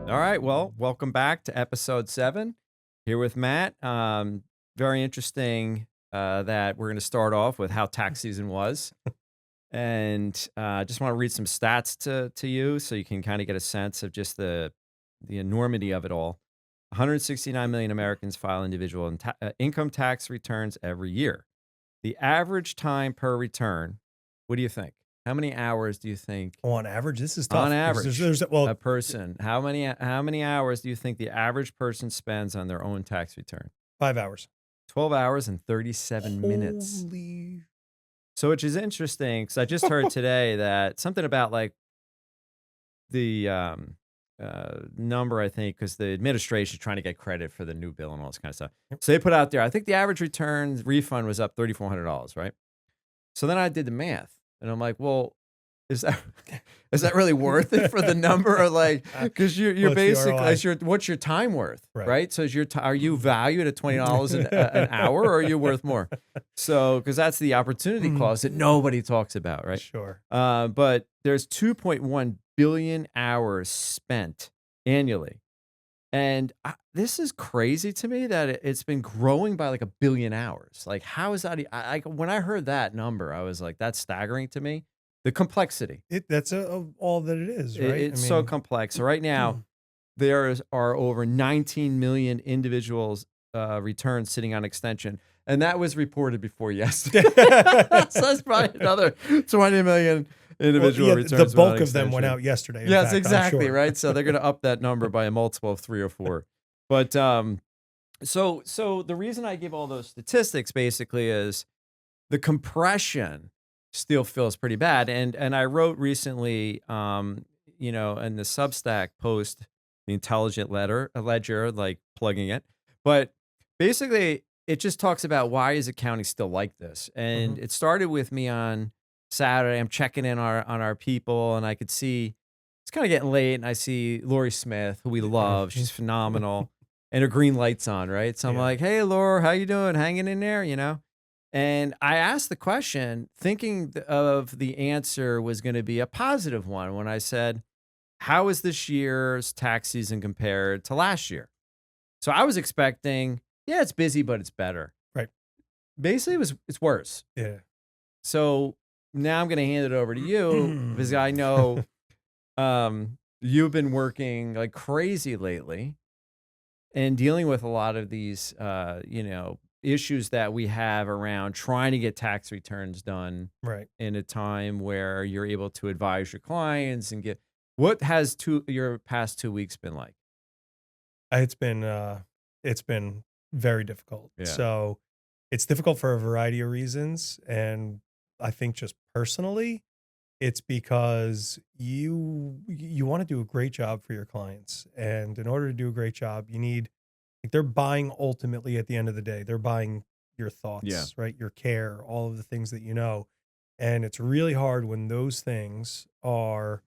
All right. Well, welcome back to episode 7 here with Matt. Very interesting that we're going to start off with how tax season was. And just want to read some stats to you so you can kind of get a sense of just the enormity of it all. 169 million Americans file individual income tax returns every year. The average time per return, what do you think? How many hours do you think? On average, this is tough. On because average, well, a person, how many hours do you think the average person spends on their own tax return? 5 hours. 12 hours and 37 minutes. Holy. So, which is interesting because I just heard today that something about like the number, I think, because the administration is trying to get credit for the new bill and all this kind of stuff. Yep. So they put out there, I think the average return refund was up $3,400, right? So then I did the math and I'm like, well, is that really worth it for the number? Or like, because you're basically, what's your time worth, right? So are you valued at $20 an hour, or are you worth more? So, because that's the opportunity clause that nobody talks about, right? Sure. But there's 2.1 billion hours spent annually. And this is crazy to me that it's been growing by like 1 billion hours. Like, how is that? When I heard that number, I was like, that's staggering to me. The complexity. That's all that it is, right? It's so complex. So right now, there are over 19 million individuals returns sitting on extension. And that was reported before yesterday. So that's probably another 20 million individual returns. The bulk of them went out yesterday. Yes, exactly, right? So they're going to up that number by a multiple of 3 or 4. But so the reason I give all those statistics basically is the compression still feels pretty bad. And I wrote recently, in the Substack post, the Intelligent Ledger, like plugging it. But basically, it just talks about why is accounting still like this. And it started with me on Saturday. I'm checking in on our people, and I could see it's kind of getting late, and I see Lori Smith, who we love. She's phenomenal. And her green light's on, right? So I'm like, hey, Laura, how you doing? Hanging in there, And I asked the question thinking of the answer was going to be a positive one when I said, how is this year's tax season compared to last year? So I was expecting, yeah, it's busy, but it's better. Right. Basically, it's worse. Yeah. So now I'm going to hand it over to you because I know you've been working like crazy lately and dealing with a lot of these, issues that we have around trying to get tax returns done in a time where you're able to advise your clients and get what has your past 2 weeks been like? It's been very difficult. Yeah. So it's difficult for a variety of reasons. And I think just personally, it's because you want to do a great job for your clients. And in order to do a great job, you need, like, they're buying ultimately at the end of the day, they're buying your thoughts, right? Your care, all of the things that you know. And it's really hard when those things are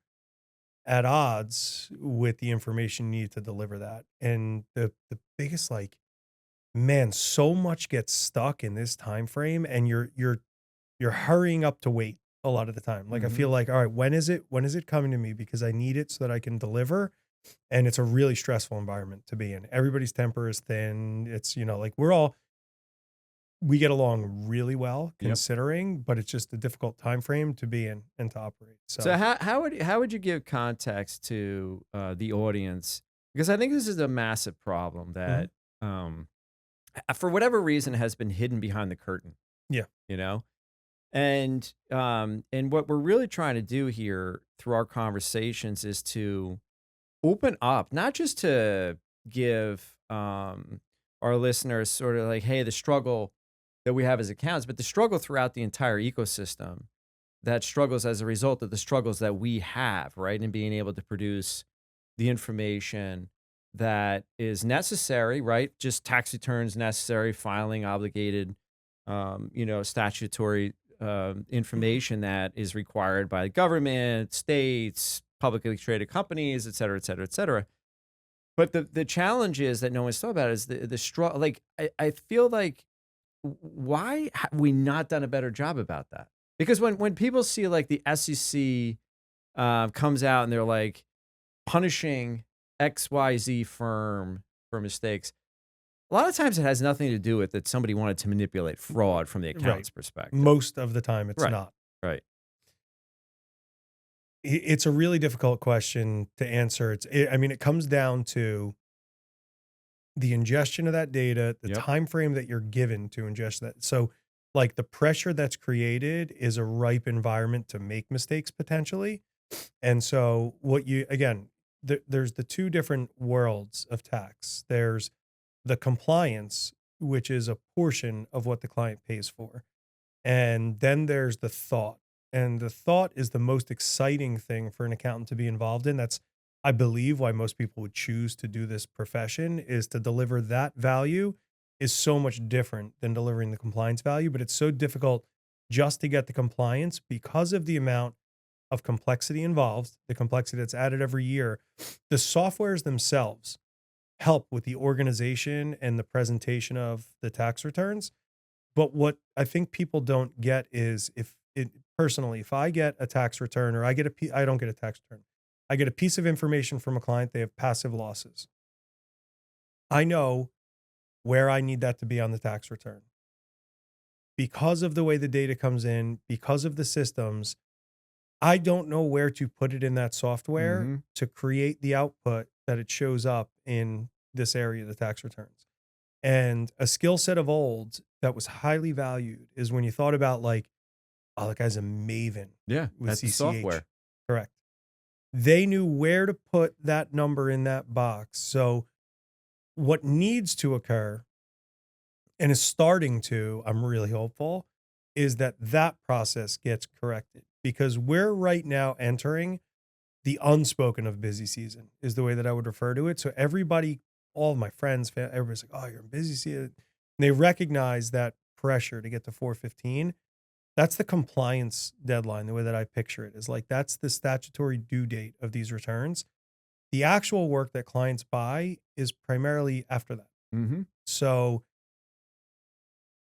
at odds with the information you need to deliver that. And the biggest, like, man, so much gets stuck in this time frame, and you're hurrying up to wait a lot of the time. Like, I feel like, all right, when is it coming to me? Because I need it so that I can deliver. And it's a really stressful environment to be in. Everybody's temper is thin. It's, like we get along really well considering, but it's just a difficult time frame to be in and to operate. So how would you give context to the audience? Because I think this is a massive problem that for whatever reason has been hidden behind the curtain. Yeah. And what we're really trying to do here through our conversations is to open up, not just to give our listeners sort of like, hey, the struggle that we have as accountants, but the struggle throughout the entire ecosystem that struggles as a result of the struggles that we have, right? And being able to produce the information that is necessary, right? Just tax returns necessary, filing obligated, statutory information that is required by the government, states, publicly traded companies, et cetera, et cetera, et cetera. But the challenge is that no one's thought about is the struggle. Like, I feel like, why have we not done a better job about that? Because when people see like the SEC comes out and they're like punishing XYZ firm for mistakes. A lot of times it has nothing to do with that somebody wanted to manipulate fraud from the accountant's perspective. Most of the time it's Right. not. Right. It's a really difficult question to answer. I mean, it comes down to the ingestion of that data, the Yep. time frame that you're given to ingest that. So, like, the pressure that's created is a ripe environment to make mistakes potentially. And so, what you again, there's the two different worlds of tax. There's the compliance, which is a portion of what the client pays for, and then there's the thought. And the thought is the most exciting thing for an accountant to be involved in. That's, I believe, why most people would choose to do this profession, is to deliver that value is so much different than delivering the compliance value. But it's so difficult just to get the compliance because of the amount of complexity involved, the complexity that's added every year. The softwares themselves help with the organization and the presentation of the tax returns. But what I think people don't get is, if I get a tax return, or I don't get a tax return, I get a piece of information from a client, they have passive losses. I know where I need that to be on the tax return. Because of the way the data comes in, because of the systems, I don't know where to put it in that software Mm-hmm. to create the output that it shows up in this area, the tax returns. And a skill set of old that was highly valued is when you thought about, like, oh, that guy's a maven Yeah. with That's the CCH. software. Correct. They knew where to put that number in that box. So what needs to occur, and is starting to, I'm really hopeful, is that that process gets corrected, because we're right now entering the unspoken of busy season, is the way that I would refer to it. So everybody, all of my friends, everybody's like, oh, you're in busy season. And they recognize that pressure to get to 415. That's the compliance deadline. The way that I picture it is like, that's the statutory due date of these returns. The actual work that clients buy is primarily after that. Mm-hmm. So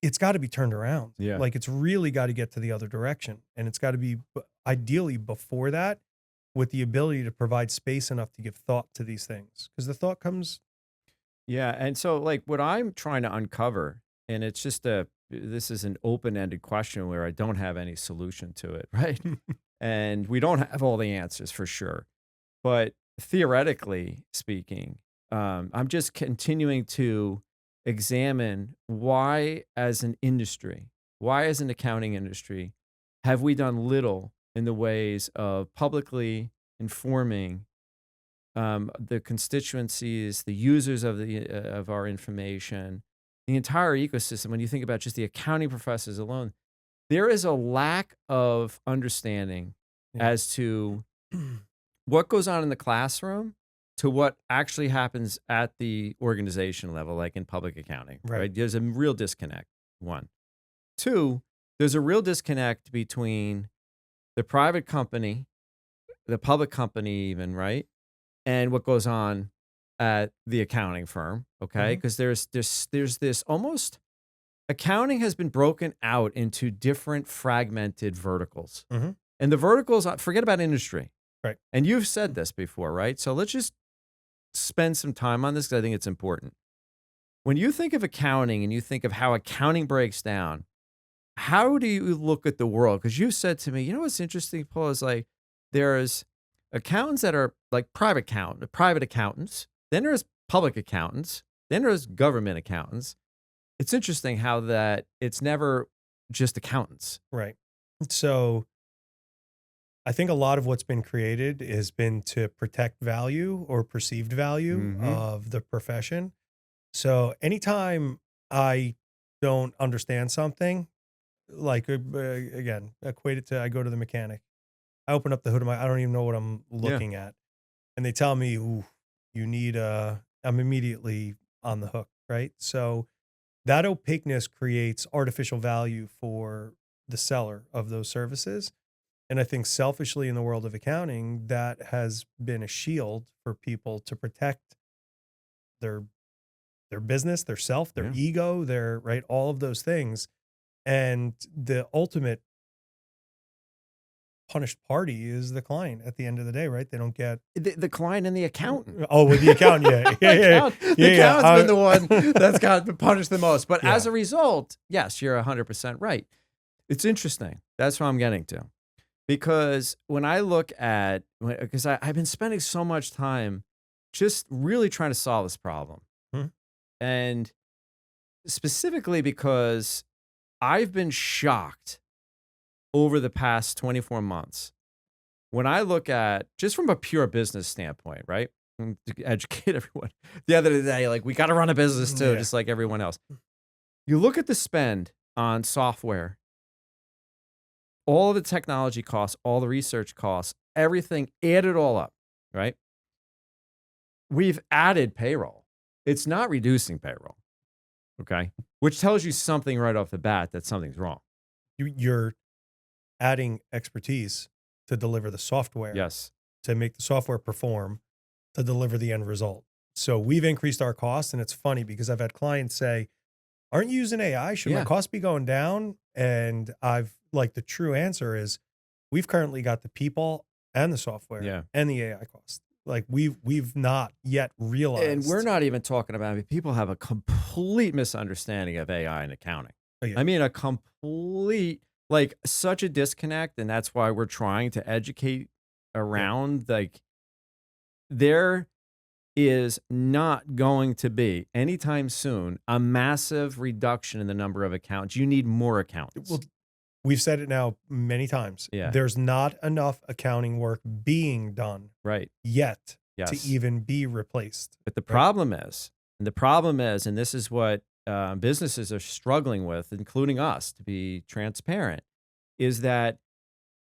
it's got to be turned around. Yeah. Like, it's really got to get to the other direction. And it's got to be ideally before that, with the ability to provide space enough to give thought to these things. Because the thought comes. Yeah. And so, like, what I'm trying to uncover, and it's just this is an open-ended question where I don't have any solution to it, right? And we don't have all the answers for sure. But theoretically speaking, I'm just continuing to examine why, as an industry, why, as an accounting industry, have we done little in the ways of publicly informing the constituencies, the users of our information, the entire ecosystem. When you think about just the accounting professors alone, there is a lack of understanding Yeah. as to what goes on in the classroom to what actually happens at the organization level, like in public accounting, right? There's a real disconnect, one. Two, there's a real disconnect between the private company, the public company even, right? And what goes on at the accounting firm, okay? Because there's this almost, accounting has been broken out into different fragmented verticals. Mm-hmm. And the verticals, forget about industry. Right. And you've said this before, right? So let's just spend some time on this because I think it's important. When you think of accounting and you think of how accounting breaks down, how do you look at the world? Because you said to me, you know what's interesting, Paul, is like there's accountants that are like private accountants, then there's public accountants, then there's government accountants. It's interesting how that it's never just accountants. Right. So I think a lot of what's been created has been to protect value or perceived value of the profession. So anytime I don't understand something, like, again, equate it to, I go to the mechanic. I open up the hood of I don't even know what I'm looking at. And they tell me, ooh, you need I'm immediately on the hook, right? So that opaqueness creates artificial value for the seller of those services. And I think selfishly in the world of accounting, that has been a shield for people to protect their business, their self, their ego, their right, all of those things. And the ultimate punished party is the client at the end of the day, right? They don't get the client and the accountant. Oh, with the accountant, The accountant's been the one that's got punished the most. But as a result, yes, you're 100% right. It's interesting. That's what I'm getting to. Because when I look at, because I've been spending so much time just really trying to solve this problem. And specifically because I've been shocked over the past 24 months. When I look at, just from a pure business standpoint, right? To educate everyone. The other day, like, we got to run a business too, just like everyone else. You look at the spend on software, all of the technology costs, all the research costs, everything, add it all up, right? We've added payroll. It's not reducing payroll, okay? Which tells you something right off the bat that something's wrong. You're adding expertise to deliver the software. Yes. To make the software perform, to deliver the end result. So we've increased our costs, and it's funny because I've had clients say, aren't you using AI? Should my cost be going down? And I've, like, the true answer is we've currently got the people and the software and the AI cost. Like, we've not yet realized. And we're not even talking about it. People have a complete misunderstanding of AI and accounting. I mean, a complete, like, such a disconnect. And that's why we're trying to educate around, like, there is not going to be anytime soon a massive reduction in the number of accountants. You need more accountants. Well, we've said it now many times. Yeah. There's not enough accounting work being done yet to even be replaced. But the problem is, and this is what businesses are struggling with, including us, to be transparent, is that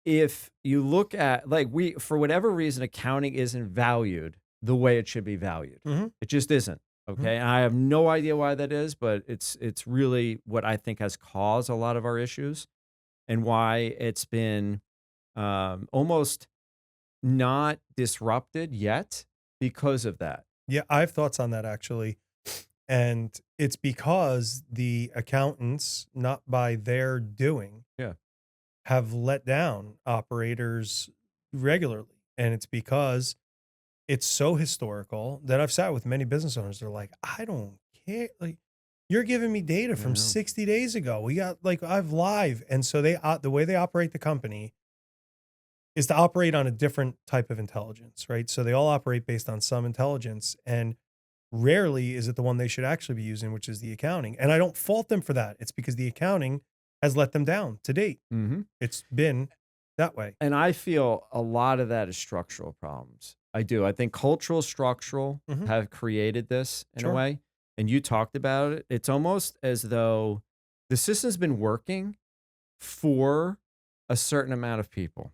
if you look at, like, for whatever reason, accounting isn't valued the way it should be valued. It just isn't. Okay. And I have no idea why that is, but it's really what I think has caused a lot of our issues and why it's been almost not disrupted yet because of that. Yeah, I have thoughts on that, actually. And it's because the accountants, not by their doing, have let down operators regularly. And it's because it's so historical that I've sat with many business owners. They're like, I don't care. Like, you're giving me data from 60 days ago. We got, like, I've live. And so the way they operate the company is to operate on a different type of intelligence, right? So they all operate based on some intelligence, and rarely is it the one they should actually be using, which is the accounting. And I don't fault them for that. It's because the accounting has let them down to date. It's been that way. And I feel a lot of that is structural problems. I do. I think cultural, structural have created this in a way. And you talked about it. It's almost as though the system's been working for a certain amount of people.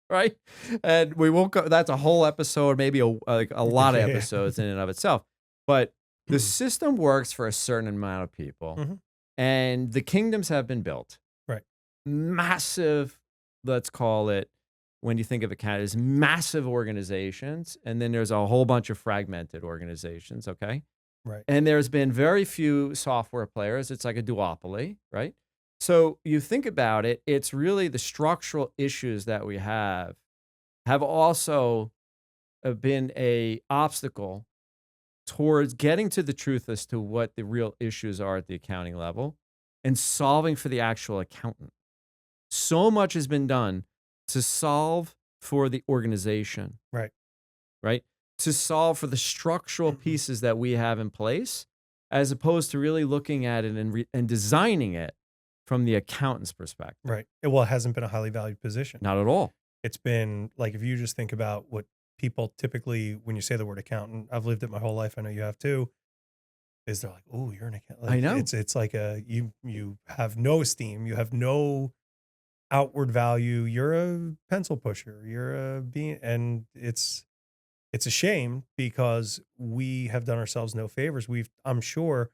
Right? And we won't go, that's a whole episode, maybe a lot of episodes in and of itself. But the system works for a certain amount of people. And the kingdoms have been built. Right. Massive, let's call it, when you think of accounting, is massive organizations. And then there's a whole bunch of fragmented organizations, okay? Right. And there's been very few software players. It's like a duopoly, right? So you think about it, it's really the structural issues that we have also been a obstacle towards getting to the truth as to what the real issues are at the accounting level and solving for the actual accountant. So much has been done to solve for the organization. Right? To solve for the structural pieces that we have in place, as opposed to really looking at it and designing it from the accountant's perspective. Right. Well, it hasn't been a highly valued position. Not at all. It's been, like, if you just think about what people typically, when you say the word accountant, I've lived it my whole life, I know you have too, is they're like, oh, you're an accountant. Like, I know. It's like you have no esteem, you have no outward value, you're a pencil pusher, and it's a shame because we have done ourselves no favors. I'm sure,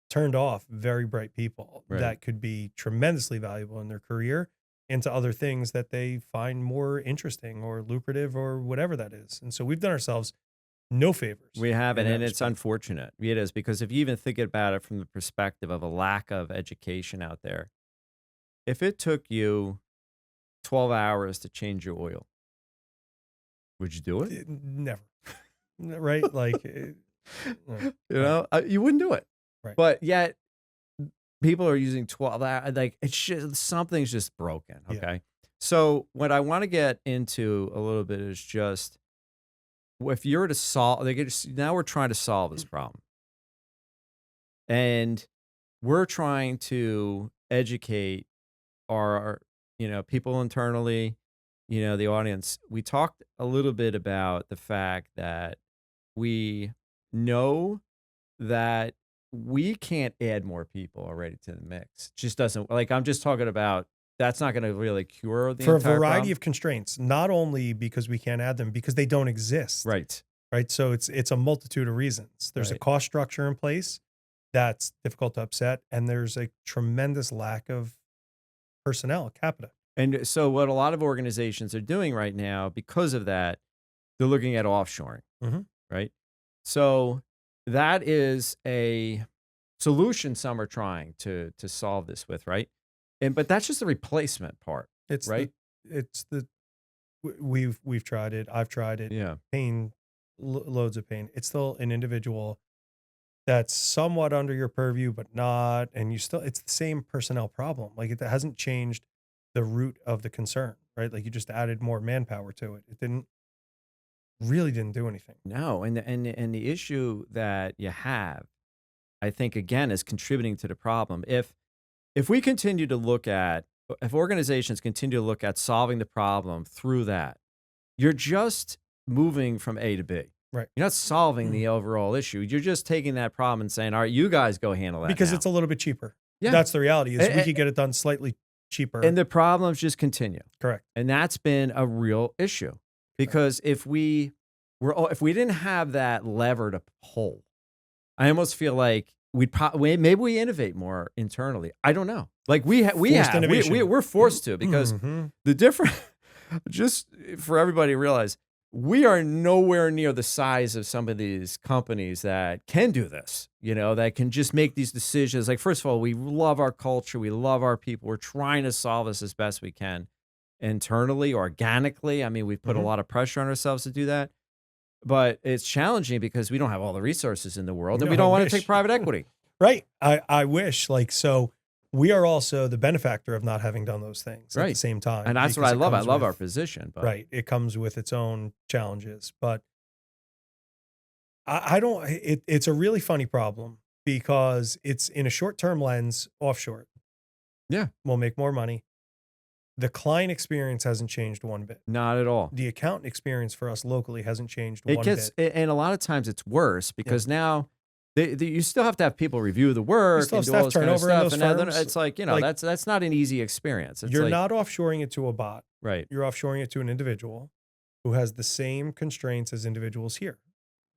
turned off very bright people that could be tremendously valuable in their career into other things that they find more interesting or lucrative or whatever that is. And so we've done ourselves no favors. We haven't, and it's unfortunate. It is, because if you even think about it from the perspective of a lack of education out there, if it took you 12 hours to change your oil. Would you do it? Never. Right? Like, You wouldn't do it. Right. But yet people are using 12 hours. Like, it's just, something's just broken. Yeah. Okay. So what I want to get into a little bit is just, if you're to solve, now we're trying to solve this problem. And we're trying to educate our people internally, the audience. We talked a little bit about the fact that we know that we can't add more people already to the mix. It just doesn't, like, I'm just talking about, that's not going to really cure the for a entire variety problem. of constraints, not only because we can't add them, because they don't exist. Right. Right. So it's a multitude of reasons. There's a cost structure in place that's difficult to upset, and there's a tremendous lack of personnel capita. And so what a lot of organizations are doing right now, because of that, they're looking at offshoring, right? So that is a solution some are trying to solve this with, right? But that's just the replacement part. It's right. We've tried it. I've tried it. Yeah. Pain, loads of pain. It's still an individual that's somewhat under your purview, but not, and it's the same personnel problem. Like, it hasn't changed the root of the concern, right? Like, you just added more manpower to it. It didn't do anything. No. And the issue that you have, I think, again, is contributing to the problem. If organizations continue to look at solving the problem through that, you're just moving from A to B. Right. You're not solving the overall issue. You're just taking that problem and saying, all right, you guys go handle that. Because now. It's a little bit cheaper. Yeah. That's the reality, is we could get it done slightly cheaper. And the problems just continue. Correct. And that's been a real issue. Because if we didn't have that lever to pull, I almost feel like maybe we innovate more internally. I don't know. Like we're forced to, because the different, just for everybody to realize, we are nowhere near the size of some of these companies that can do this, that can just make these decisions. Like, first of all, we love our culture. We love our people. We're trying to solve this as best we can internally, organically. I mean, we've put a lot of pressure on ourselves to do that, but it's challenging because we don't have all the resources in the world, and we don't want to take private equity. Right. I wish, so we are also the benefactor of not having done those things at the same time. And that's what I love. I love our position. But. Right. It comes with its own challenges, but I don't, it's a really funny problem, because it's in a short-term lens, offshore. Yeah. We'll make more money. The client experience hasn't changed one bit. Not at all. The accountant experience for us locally hasn't changed one bit. And a lot of times it's worse, because now you still have to have people review the work and do all this kind of stuff. And it's like, that's not an easy experience. You're not offshoring it to a bot. Right. You're offshoring it to an individual who has the same constraints as individuals here.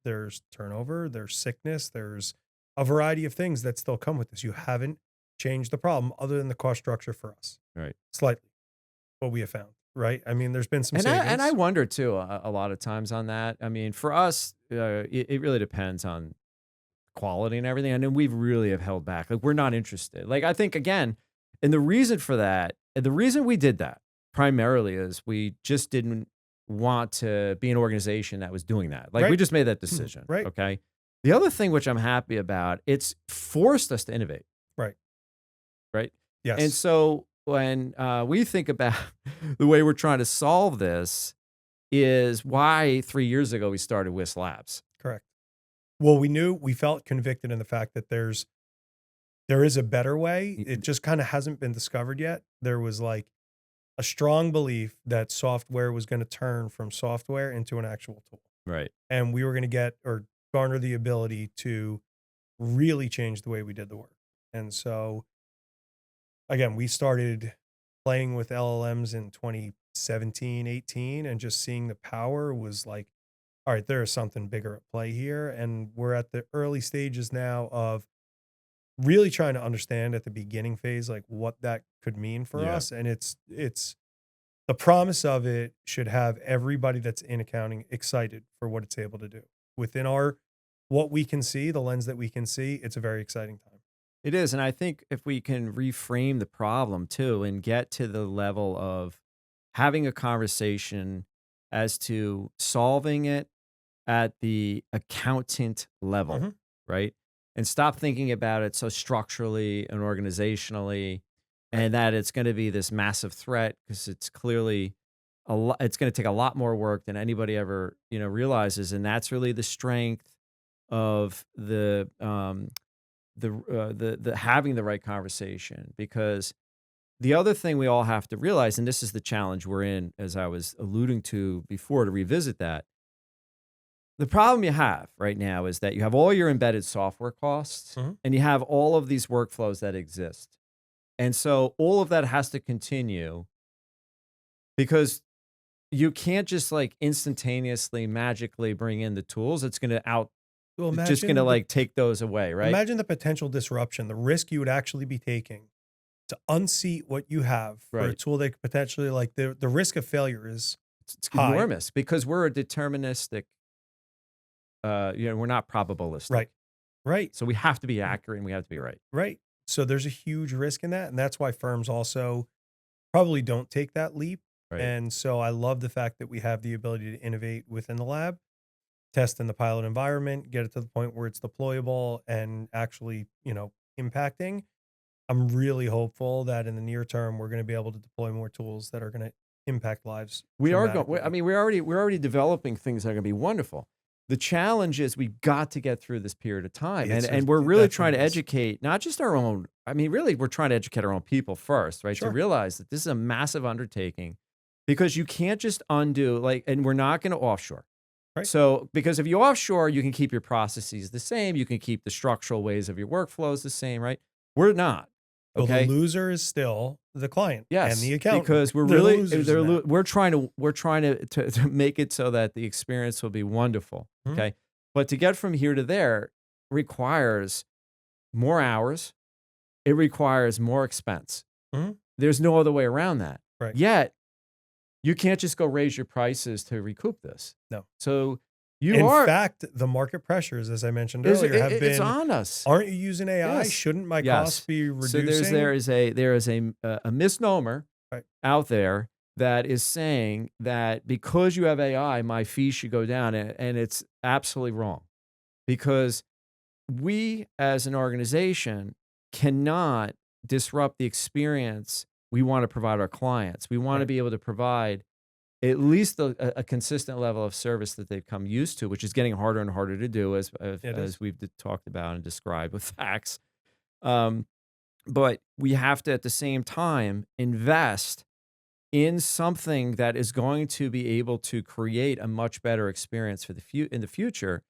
There's turnover, there's sickness, there's a variety of things that still come with this. You haven't changed the problem other than the cost structure for us. Right. Slightly. What we have found. Right. I mean, there's been some savings. And I wonder too, a lot of times on that. I mean, for us, it really depends on quality and everything. And then we really have held back. Like, we're not interested. Like, I think, again, and the reason for that, and the reason we did that primarily, is we just didn't want to be an organization that was doing that. Like, we just made that decision. Right. Okay. The other thing, which I'm happy about, it's forced us to innovate. Right. Right. Yes. And so when we think about the way we're trying to solve this, is why 3 years ago we started WIS Labs. Correct. Well, we felt convicted in the fact that there is a better way. It just kind of hasn't been discovered yet. There was like a strong belief that software was going to turn from software into an actual tool. Right. And we were going to get or garner the ability to really change the way we did the work. And so, again, we started playing with LLMs in 2017, 18, and just seeing the power was like, all right, there is something bigger at play here. And we're at the early stages now of really trying to understand at the beginning phase, like what that could mean for us. And it's the promise of it should have everybody that's in accounting excited for what it's able to do within what we can see, the lens that we can see. It's a very exciting time. It is. And I think if we can reframe the problem too, and get to the level of having a conversation as to solving it at the accountant level, Mhm. right? And stop thinking about it so structurally and organizationally, Right. and that it's going to be this massive threat because it's clearly a lot. It's going to take a lot more work than anybody ever realizes, and that's really the strength of the having the right conversation. Because the other thing we all have to realize, and this is the challenge we're in, as I was alluding to before, to revisit that, the problem you have right now is that you have all your embedded software costs Mhm. and you have all of these workflows that exist. And so all of that has to continue because you can't just like instantaneously magically bring in the tools. It's going to Well, it's just going to imagine the like take those away, right? imagine the potential disruption, the risk you would actually be taking to unseat what you have for a Right. tool that could potentially, like, the risk of failure is It's high. enormous because we're a deterministic, we're not probabilistic. Right. Right. So we have to be accurate and we have to be right. Right. So there's a huge risk in that, and that's why firms also probably don't take that leap. Right. And so I love the fact that we have the ability to innovate within the lab, test in the pilot environment, get it to the point where it's deployable and actually, impacting. I'm really hopeful that in the near term we're going to be able to deploy more tools that are going to impact lives We are going. I dramatically. mean, we're already developing things that are going to be wonderful. The challenge is we've got to get through this period of time, and It's and just we're really that's what trying it to is. educate not just our own. I mean, really, we're trying to educate our own people first, right? To Sure. realize that this is a massive undertaking, because you can't just undo and we're not going to offshore. Right. So, because if you offshore, you can keep your processes the same, you can keep the structural ways of your workflows the same, right? We're not. Well, the Okay. loser is still the client and the Yes, accountant. because we're They're the really losers in that. we're trying to make it so that the experience will be wonderful, Mhm. okay? But to get from here to there requires more hours, it requires more expense. Mhm. There's no other way around that. Right. Yet, you can't just go raise your prices to recoup this. No. So, you In are fact, the market pressures, as I mentioned is earlier, have it's been, on us. aren't you using AI? Yes. Shouldn't my costs Yes. be So reducing? there is a misnomer Right. out there that is saying that because you have AI, my fees should go down, and it's absolutely wrong. Because we as an organization cannot disrupt the experience we want to provide our clients. We want to Right. be able to provide at least a consistent level of service that they've come used to, which is getting harder and harder to do It as is. we've talked about and described with facts. Um, but we have to, at the same time, invest in something that is going to be able to create a much better experience for in the future,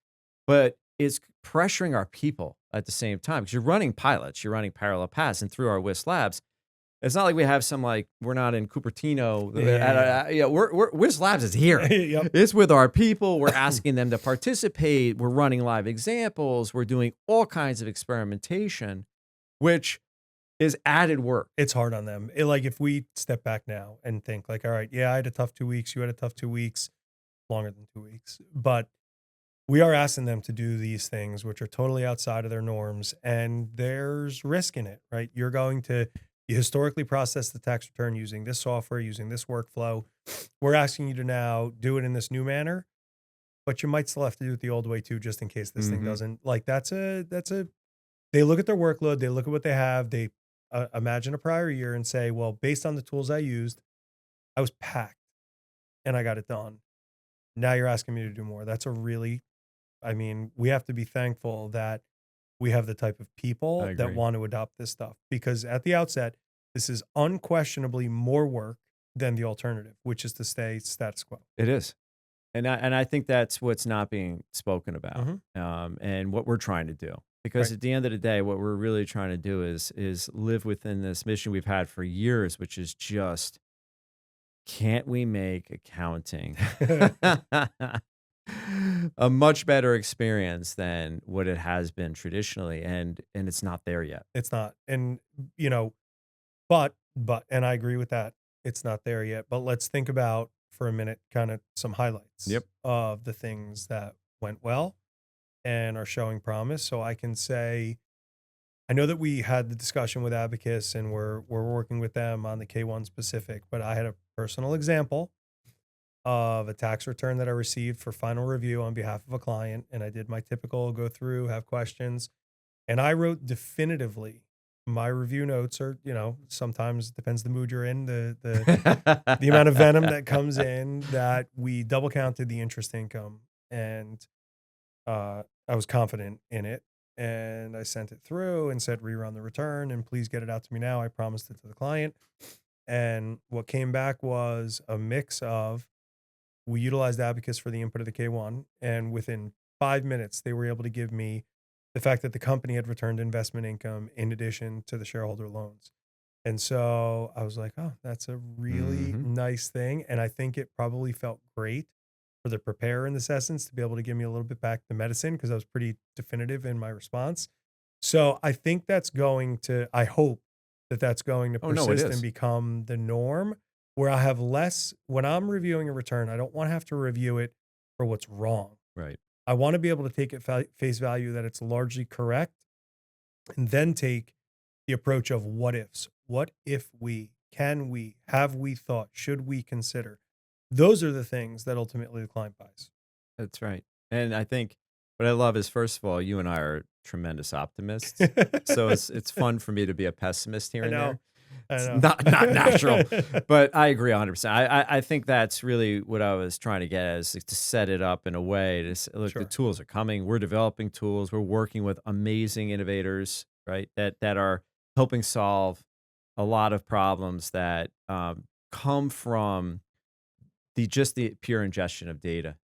but it's pressuring our people at the same time because you're running pilots, you're running parallel paths, and through our WIS labs, it's not like we have some like we're not in Cupertino. Yeah. We're WIS labs is here. Yep. It's with our people. We're asking them to participate. We're running live examples. We're doing all kinds of experimentation, which is added work. It's hard on them. Like, if we step back now and think like, all right, yeah, I had a tough 2 weeks. You had a tough 2 weeks, longer than 2 weeks, but we are asking them to do these things, which are totally outside of their norms. And there's risk in it, right? You historically process the tax return using this software, using this workflow. We're asking you to now do it in this new manner, but you might still have to do it the old way too, just in case this thing Mhm. doesn't, like, they look at their workload, they look at what they have, they imagine a prior year and say, well, based on the tools I used, I was packed and I got it done. Now you're asking me to do more. We have to be thankful that we have the type of I people that agree. want to adopt this stuff, because at the outset, this is unquestionably more work than the alternative, which is to stay status quo. It is. And I think that's what's not being spoken about, Mhm. and what we're trying to do. Because Right. at the end of the day, what we're really trying to do is live within this mission we've had for years, which is just, can't we make accounting a much better experience than what it has been traditionally? And it's not there yet. It's not. And, you know, and I agree with that. It's not there yet. But let's think about for a minute kind of some highlights Yep. of the things that went well and are showing promise. So I can say, I know that we had the discussion with Abacus and we're working with them on the K-1 specific, but I had a personal example of a tax return that I received for final review on behalf of a client. And I did my typical go through, have questions. And I wrote definitively, my review notes are, sometimes it depends the mood you're in, the amount of venom that comes in, that we double counted the interest income. And I was confident in it. And I sent it through and said, rerun the return and please get it out to me now. I promised it to the client. And what came back was a mix of, we utilized Abacus for the input of the K-1. And within 5 minutes, they were able to give me the fact that the company had returned investment income in addition to the shareholder loans. And so I was like, oh, that's a really nice thing. And I think it probably felt great for the preparer in this essence to be able to give me a little bit back to medicine, because I was pretty definitive in my response. So I think I hope that that's going to persist and become the norm, where I have less, when I'm reviewing a return, I don't want to have to review it for what's wrong. Right. I want to be able to take at face value that it's largely correct, and then take the approach of what ifs. What if we, can we, have we thought, should we consider? Those are the things that ultimately the client buys. That's right. And I think what I love is, first of all, you and I are tremendous optimists. So it's fun for me to be a pessimist here and there. It's not natural, but I agree 100%. I think that's really what I was trying to get at, is to set it up in a way to say, look, the tools are coming. We're developing tools. We're working with amazing innovators, right? That are helping solve a lot of problems that come from the pure ingestion of data.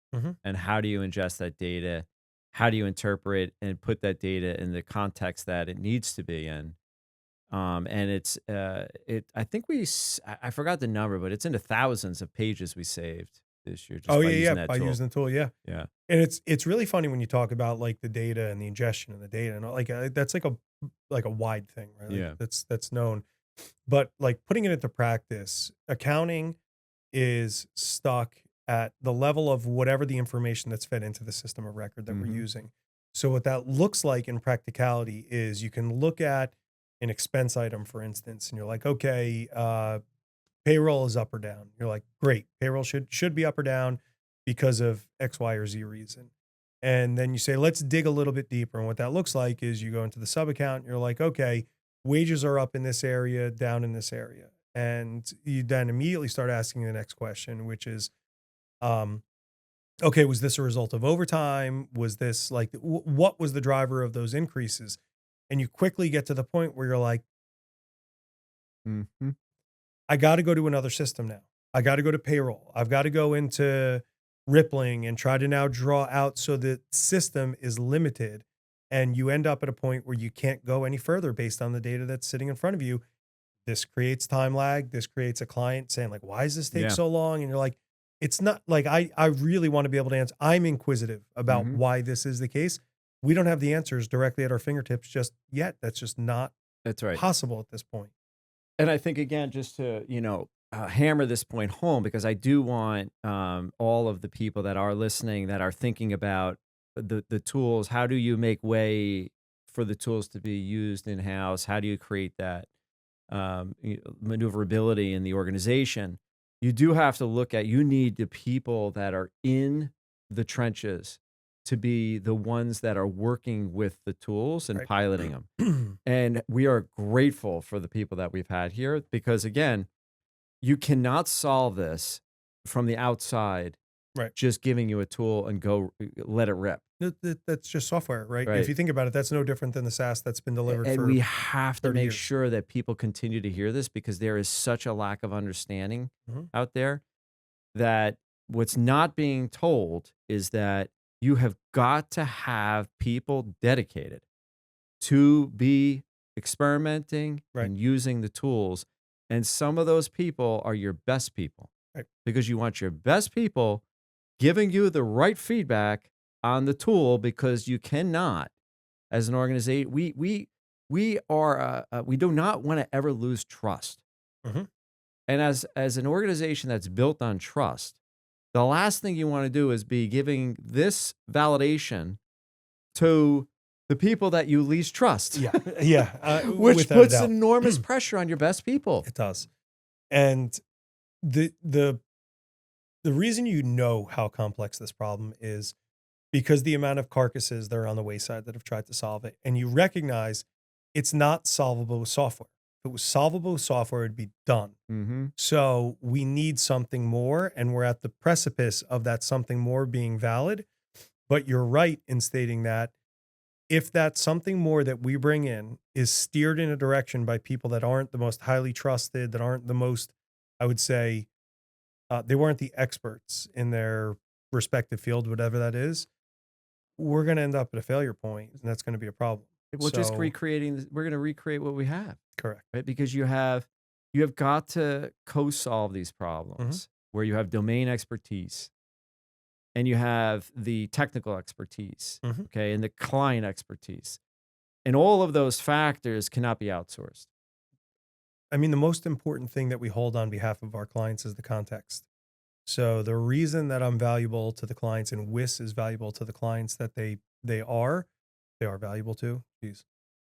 And how do you ingest that data? How do you interpret and put that data in the context that it needs to be in? And it's I think I forgot the number, but it's into thousands of pages we saved this year. Just by using that tool. Using the tool, yeah. And it's really funny when you talk about like the data and the ingestion of the data, and like that's like a wide thing, right? Like that's known, but like putting it into practice, accounting is stuck at the level of whatever the information that's fed into the system of record that we're using. So what that looks like in practicality is, you can look at an expense item, for instance, and you're like, okay, payroll is up or down. You're like, great, payroll should be up or down because of X, Y, or Z reason. And then you say, let's dig a little bit deeper. And what that looks like is, you go into the sub account, and you're like, okay, wages are up in this area, down in this area. And you then immediately start asking the next question, which is, okay, was this a result of overtime? Was this like, what was the driver of those increases? And you quickly get to the point where you're like, I got to go to another system now. I got to go to payroll. I've got to go into rippling and try to now draw out, so the system is limited. And you end up at a point where you can't go any further based on the data that's sitting in front of you. This creates time lag. This creates a client saying like, why does this take so long? And you're like, it's not like, I really want to be able to answer. I'm inquisitive about why this is the case. We don't have the answers directly at our fingertips just yet. That's just not possible at this point. And I think, again, just to, hammer this point home, because I do want all of the people that are listening, that are thinking about the tools, how do you make way for the tools to be used in-house? How do you create that maneuverability in the organization? You do have to look at, you need the people that are in the trenches to be the ones that are working with the tools and piloting them. And we are grateful for the people that we've had here, because again, you cannot solve this from the outside, just giving you a tool and go let it rip. That's just software, right? If you think about it, that's no different than the SaaS that's been delivered and for we have to make years. sure that people continue to hear this, because there is such a lack of understanding out there, that what's not being told is that you have got to have people dedicated to be experimenting and using the tools. And some of those people are your best people, because you want your best people giving you the right feedback on the tool, because you cannot, as an organization, we do not want to ever lose trust. And as an organization that's built on trust, the last thing you want to do is be giving this validation to the people that you least trust. Which puts enormous pressure on your best people. It does. And The the reason you know how complex this problem is because the amount of carcasses that are on the wayside that have tried to solve it, and you recognize it's not solvable with software. If it was solvable with software, it'd be done. Mm-hmm. So we need something more, and we're at the precipice of that something more being valid. But you're right in stating that if that something more that we bring in is steered in a direction by people that aren't the most highly trusted, that aren't the most, I would say, they weren't the experts in their respective field, whatever that is, we're going to end up at a failure point, and that's going to be a problem. We're just So, recreating. We're going to recreate what we have, correct. right? Because you have got to co-solve these Hmm. problems where you have domain expertise and you have the technical expertise, Hmm. okay, and the client expertise. And all of those factors cannot be outsourced. I mean, the most important thing that we hold on behalf of our clients is the context. So the reason that I'm valuable to the clients and WIS is valuable to the clients that they are valuable to, geez,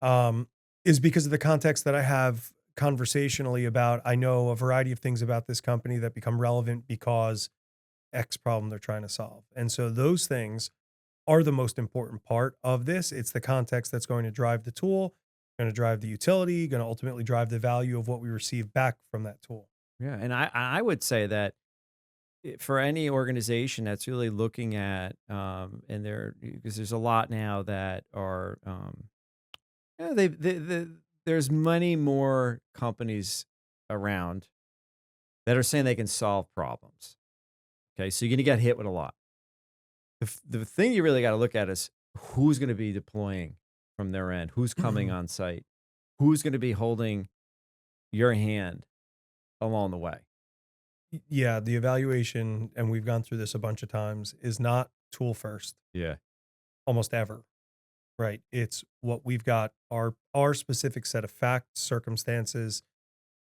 um, is because of the context that I have conversationally about. I know a variety of things about this company that become relevant because X problem they're trying to solve. And so those things are the most important part of this. It's the context that's going to drive the tool, going to drive the utility, going to ultimately drive the value of what we receive back from that tool. Yeah, and I would say that for any organization that's really looking at and there because there's a lot now that are yeah, there's many more companies around that are saying they can solve problems. Okay, so you're going to get hit with a lot. The thing you really got to look at is who's going to be deploying from their end, who's coming on site, who's going to be holding your hand along the way. Yeah, the evaluation, and we've gone through this a bunch of times, is not tool first Yeah. almost ever, right? It's what we've got, our specific set of facts, circumstances,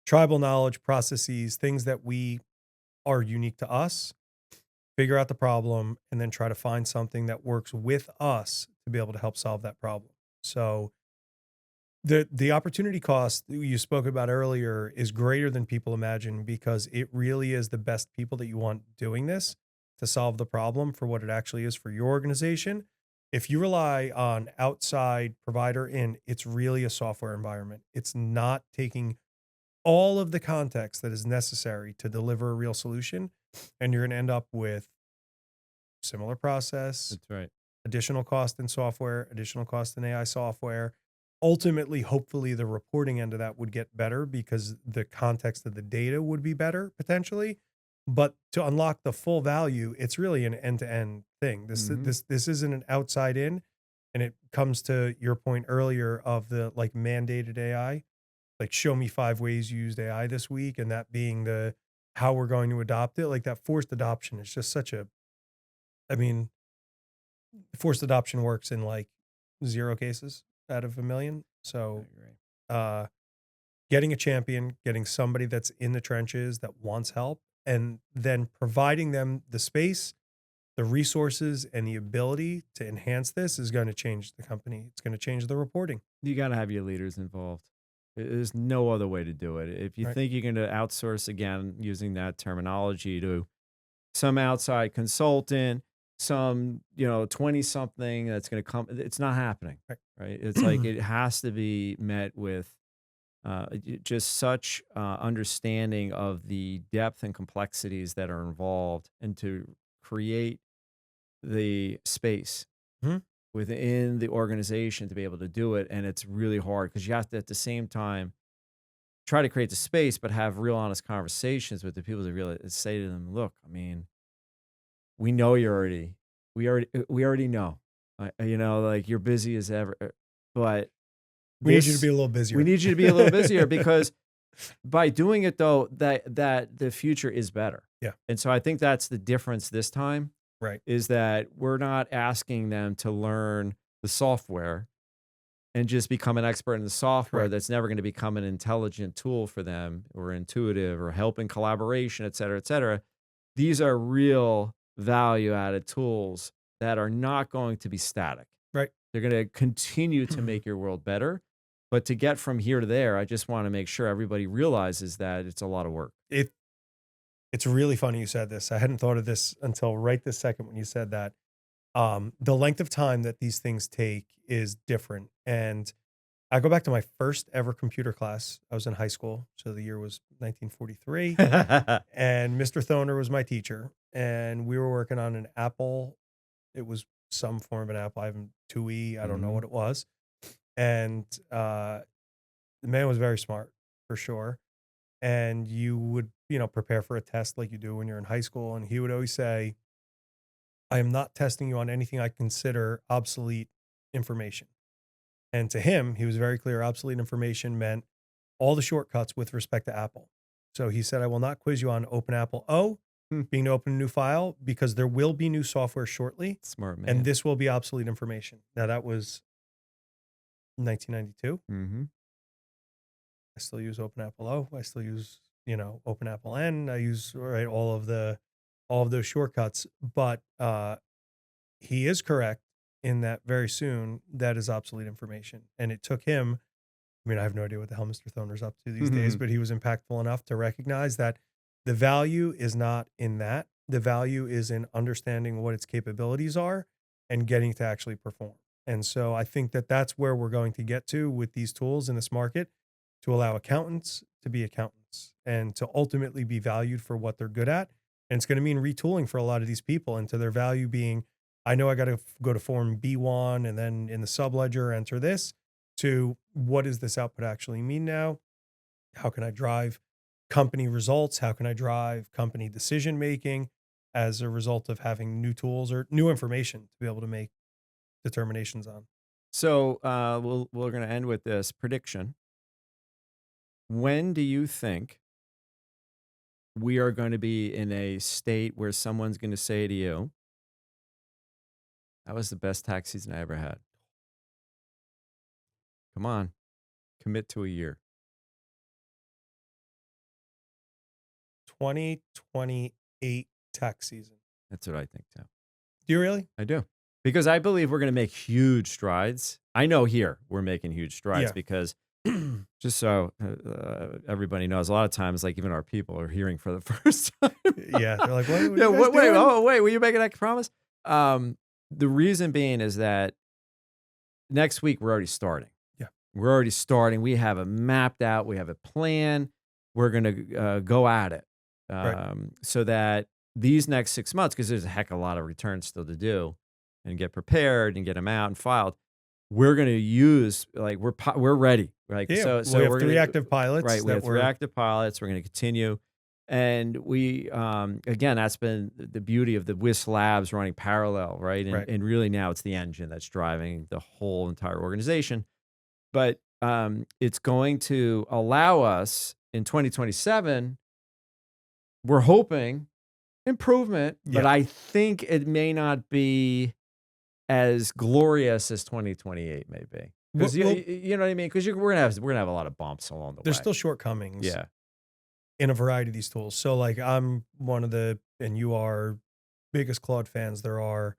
tribal knowledge, processes, things that we are unique to us, figure out the problem, and then try to find something that works with us to be able to help solve that problem. So the opportunity cost that you spoke about earlier is greater than people imagine because it really is the best people that you want doing this to solve the problem for what it actually is for your organization. If you rely on outside provider in, it's really a software environment. It's not taking all of the context that is necessary to deliver a real solution, and you're going to end up with similar process, That's right. additional cost in software, additional cost in AI software. Ultimately, hopefully, the reporting end of that would get better because the context of the data would be better potentially. But to unlock the full value, it's really an end-to-end thing. Hmm. This isn't an outside in, and it comes to your point earlier of the like mandated AI, like show me 5 ways you used AI this week, and that being the how we're going to adopt it. Like that forced adoption is just such a, I mean, forced adoption works in like 0 cases out of a million. I So, agree. uh, getting a champion, getting somebody that's in the trenches that wants help, and then providing them the space, the resources, and the ability to enhance this is going to change the company. It's going to change the reporting, You got to have your leaders involved. There's no other way to do it. If you right? think you're going to outsource again using that terminology to some outside consultant, some 20 something that's going to come, it's not happening, Right. right? It's like it has to be met with just such understanding of the depth and complexities that are involved, and to create the space Mhm. within the organization to be able to do it. And it's really hard because you have to, at the same time, try to create the space, but have real honest conversations with the people to really say to them, look, I mean, we know we already know, like you're busy as ever, but We need you to be this, a little we busier. need you to be a little busier because by doing it though, that the future is better. Yeah. And so I think that's the difference this time Right. is that we're not asking them to learn the software and just become an expert in the software Right. that's never going to become an intelligent tool for them or intuitive or help in collaboration, et cetera, et cetera. These are real value added tools that are not going to be static. Right. They're going to continue to make your world better. But to get from here to there, I just want to make sure everybody realizes that it's a lot of work. It It's really funny you said this. I hadn't thought of this until right this second when you said that. The length of time that these things take is different. And I go back to my first ever computer class. I was in high school. So the year was 1943. And Mr. Thoner was my teacher. And we were working on an Apple. It was some form of an Apple. I have 2E. I don't know what it was. And the man was very smart for sure. And you would, prepare for a test like you do when you're in high school. And he would always say, I am not testing you on anything I consider obsolete information. And to him, he was very clear. Obsolete information meant all the shortcuts with respect to Apple. So he said, I will not quiz you on Open Apple O, being to open a new file, because there will be new software shortly. Smart man. And this will be obsolete information. Now, that was 1992. I still use Open Apple O. I still use, Open Apple N. I use all of those shortcuts. But he is correct in that very soon that is obsolete information. And it took him, I have no idea what the hell Mr. Thoner's up to these days, but he was impactful enough to recognize that the value is not in that. The value is in understanding what its capabilities are and getting to actually perform. And so I think that that's where we're going to get to with these tools in this market, to allow accountants to be accountants and to ultimately be valued for what they're good at. And it's going to mean retooling for a lot of these people into their value being, I know I got to go to form B1 and then in the subledger enter this, to what does this output actually mean now? How can I drive company results? How can I drive company decision making as a result of having new tools or new information to be able to make determinations on? So we're going to end with this prediction. When do you think we are going to be in a state where someone's going to say to you, that was the best tax season I ever had? Come on, commit to a year. 2028 tax season. That's what I think too. Do you really? I do. Because I believe we're going to make huge strides. I know here we're making huge strides because just so everybody knows, a lot of times, like even our people are hearing for the first time. Yeah. They're like, what wait, were you making that promise? The reason being is that next week we're already starting. Yeah. We're already starting. We have it mapped out. We have a plan. We're going to go at it so that these next 6 months, because there's a heck of a lot of returns still to do and get prepared and get them out and filed. We're going to use, like, we're ready. Like, so we have 3 active pilots. Right. We have 3 active pilots. We're going to continue. And we, again, that's been the beauty of the WIS labs running parallel, right? And really now it's the engine that's driving the whole entire organization. But it's going to allow us in 2027, we're hoping improvement, but I think it may not be as glorious as 2028 may be. Because you know what I mean? Because we're gonna have a lot of bumps along the way. There's still shortcomings. Yeah. In a variety of these tools. So like I'm one of the, and you are, biggest Claude fans there are,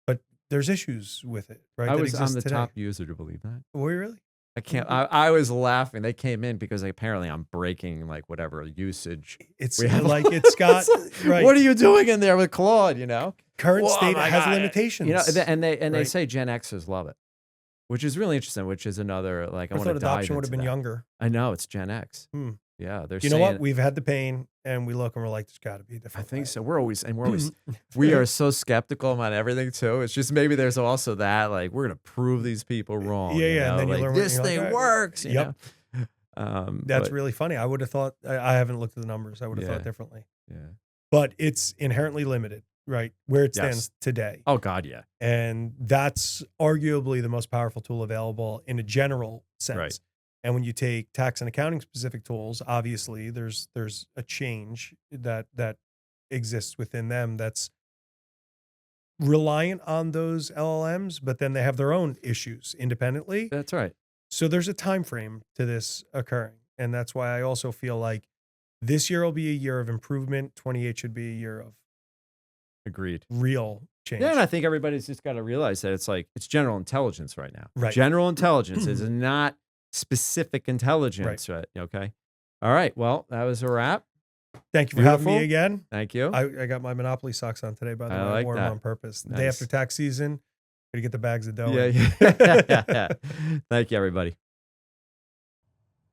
but there's issues with it, right? I'm the top user, to believe that. Were you really? I can't, I was laughing. They came in because apparently I'm breaking like whatever usage. It's like it's got, right. What are you doing in there with Claude, Current state has limitations. They say Gen Xers love it, which is really interesting, which is another, like, I want to dive adoption would have been that. younger. I know, it's Gen X. Yeah, they're you know what? We've had the pain, and we look and we're like, there's got to be a different. I think so. We are so skeptical about everything too. It's just maybe there's also that, like, we're gonna prove these people wrong. Yeah. And then like, you learn this thing works. Yep. That's really funny. I would have thought. I haven't looked at the numbers. I would have thought differently. Yeah. But it's inherently limited, right? Where it stands today. Oh God, yeah. And that's arguably the most powerful tool available in a general sense. Right. And when you take tax and accounting specific tools, obviously there's a change that exists within them that's reliant on those LLMs, but then they have their own issues independently. That's right. So there's a time frame to this occurring. And that's why I also feel like this year will be a year of improvement. 28 should be a year of real change. Yeah, and I think everybody's just got to realize that it's general intelligence right now. Right. General intelligence is not specific intelligence, right? Okay. All right. Well, that was a wrap. Thank you for having Beautiful. me again. Thank you. I got my Monopoly socks on today, by the way. I like wore that. them on purpose. The day Nice. after tax season, gotta get the bags of dough. Yeah. Thank you, everybody.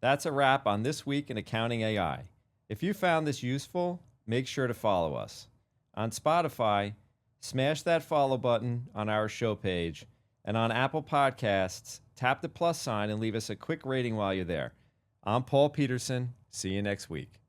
That's a wrap on This Week in Accounting AI. If you found this useful, make sure to follow us. On Spotify, smash that follow button on our show page. And on Apple Podcasts, tap the plus sign and leave us a quick rating while you're there. I'm Paul Peterson. See you next week.